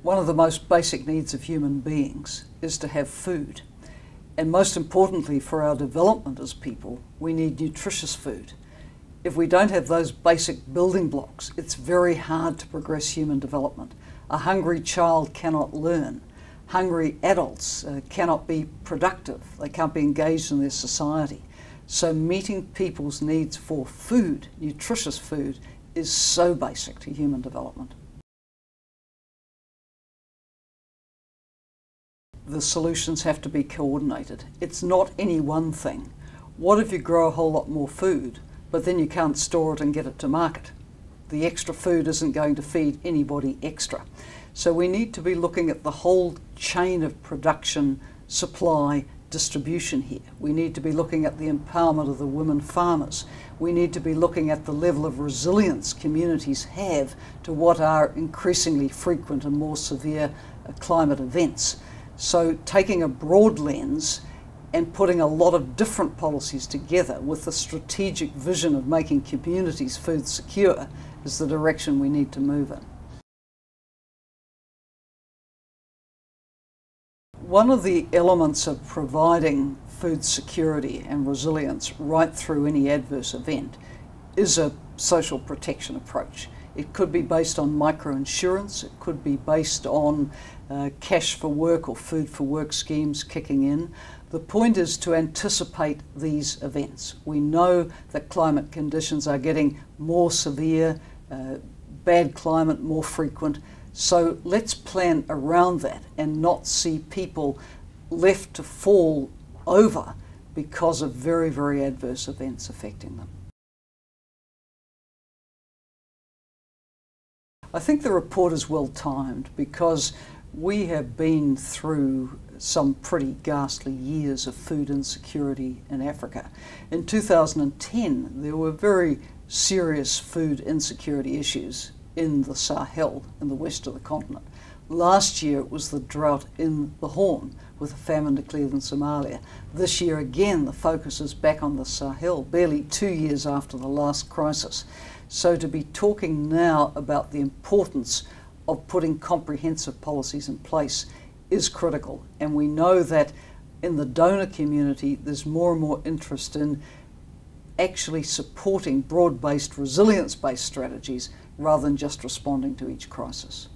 One of the most basic needs of human beings is to have food. And most importantly for our development as people, we need nutritious food. If we don't have those basic building blocks, it's very hard to progress human development. A hungry child cannot learn. Hungry adults cannot be productive. They can't be engaged in their society. So meeting people's needs for food, nutritious food, is so basic to human development. The solutions have to be coordinated. It's not any one thing. What if you grow a whole lot more food, but then you can't store it and get it to market? The extra food isn't going to feed anybody extra. So we need to be looking at the whole chain of production, supply, distribution here. We need to be looking at the empowerment of the women farmers. We need to be looking at the level of resilience communities have to what are increasingly frequent and more severe climate events. So taking a broad lens and putting a lot of different policies together with the strategic vision of making communities food secure is the direction we need to move in. One of the elements of providing food security and resilience right through any adverse event is a social protection approach. It could be based on microinsurance, it could be based on cash for work or food for work schemes kicking in. The point is to anticipate these events. We know that climate conditions are getting more severe, bad climate more frequent, so let's plan around that and not see people left to fall over because of very, very adverse events affecting them. I think the report is well timed because we have been through some pretty ghastly years of food insecurity in Africa. In 2010, there were very serious food insecurity issues in the Sahel, in the west of the continent. Last year it was the drought in the Horn with a famine declared in Somalia. This year again the focus is back on the Sahel, barely 2 years after the last crisis. So to be talking now about the importance of putting comprehensive policies in place is critical. And we know that in the donor community there's more and more interest in actually supporting broad-based, resilience-based strategies rather than just responding to each crisis.